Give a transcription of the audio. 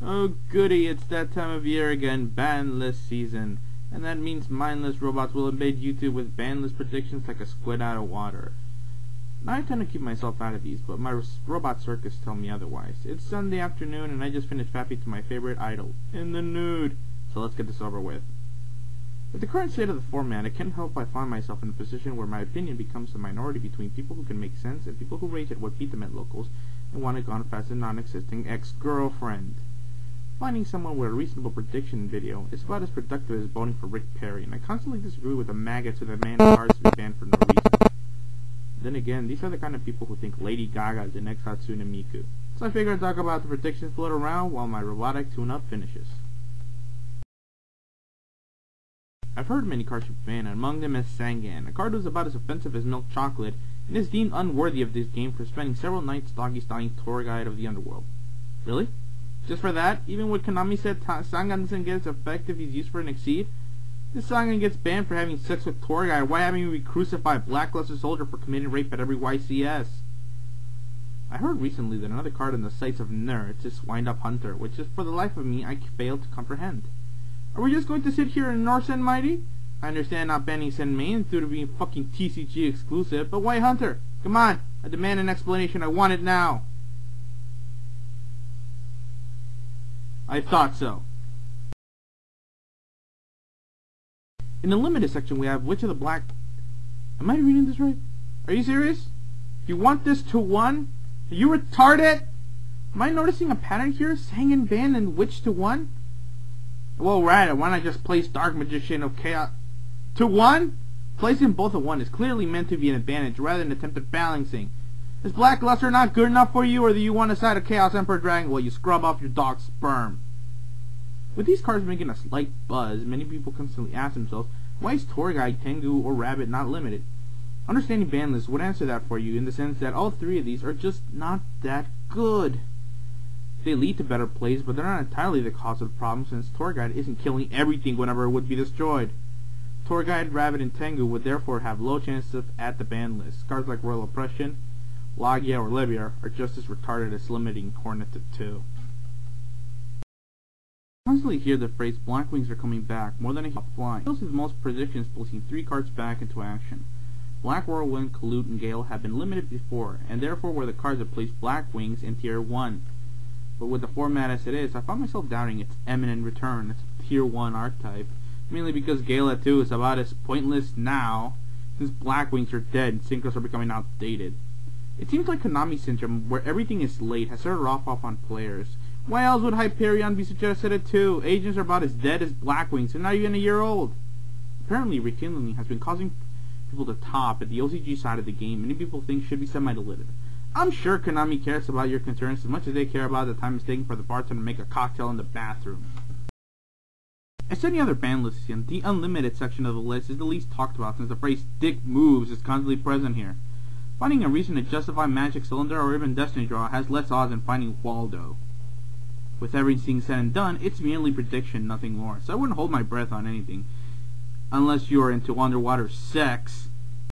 Oh goody, it's that time of year again, Banlist season. And that means mindless robots will invade YouTube with Banlist predictions like a squid out of water. Now I tend to keep myself out of these, but my robot circus tell me otherwise. It's Sunday afternoon and I just finished fapping to my favorite idol, in the nude. So let's get this over with. With the current state of the format, I can't help but find myself in a position where my opinion becomes a minority between people who can make sense and people who rage at what beat them at locals and want a gone fast and non-existing ex-girlfriend. Finding someone with a reasonable prediction video is about as productive as voting for Rick Perry, and I constantly disagree with the maggots who demand cars to be banned for no reason. Then again, these are the kind of people who think Lady Gaga is the next Hatsune Miku. So I figured I'd talk about the predictions float around while my robotic tune-up finishes. I've heard many cars should be banned, and among them is Sangan, a card who's about as offensive as milk chocolate, and is deemed unworthy of this game for spending several nights doggy-styling tour guide of the underworld. Really? Just for that? Even when Konami said Sangan doesn't get its effect if he's used for an exceed? This Sangan gets banned for having sex with tour guide. Why haven't we crucified a blacklisted soldier for committing rape at every YCS? I heard recently that another card in the sights of nerds is Wind-Up Hunter, which is for the life of me I fail to comprehend. Are we just going to sit here and ignore Sen Mighty? I understand not banning Sen Main due to being fucking TCG exclusive, but why Hunter? Come on, I demand an explanation. I want it now. I thought so. In the limited section we have Witch of the Black... Am I reading this right? Are you serious? You want this to 1? Are you retarded? Am I noticing a pattern here? Sangan ban and Witch to 1? Well, right, why not just place Dark Magician of Chaos to 1? Placing both at 1 is clearly meant to be an advantage rather than attempted balancing. Is Blackluster not good enough for you, or do you want a side of Chaos Emperor Dragon while you scrub off your dog's sperm? With these cards making a slight buzz, many people constantly ask themselves, why is Tour Guide, Tengu, or Rabbit not limited? Understanding Banlist would answer that for you in the sense that all three of these are just not that good. They lead to better plays, but they're not entirely the cause of the problem since Tour Guide isn't killing everything whenever it would be destroyed. Tour Guide, Rabbit, and Tengu would therefore have low chances at the ban list. Cards like Royal Oppression, Logia, or Libya are just as retarded as limiting Hornet to 2. I constantly hear the phrase Black Wings are coming back more than a flying. Those with most predictions placing 3 cards back into action. Black Whirlwind, Kalute, and Gale have been limited before, and therefore were the cards that placed Black Wings in Tier 1. But with the format as it is, I find myself doubting its imminent return as a Tier 1 archetype, mainly because Gale at 2 is about as pointless now, since Black Wings are dead and synchros are becoming outdated. It seems like Konami syndrome, where everything is late, has started off on players. Why else would Hyperion be suggested at 2? Agents are about as dead as Black Wings and not even a year old. Apparently, rekindling has been causing people to top at the OCG side of the game many people think should be semi-deleted. I'm sure Konami cares about your concerns as much as they care about the time it's taking for the bartender to make a cocktail in the bathroom. As any other ban list, the unlimited section of the list is the least talked about since the phrase "dick moves" is constantly present here. Finding a reason to justify Magic Cylinder or even Destiny Draw has less odds than finding Waldo. With everything said and done, it's merely prediction, nothing more, so I wouldn't hold my breath on anything. Unless you are into underwater sex.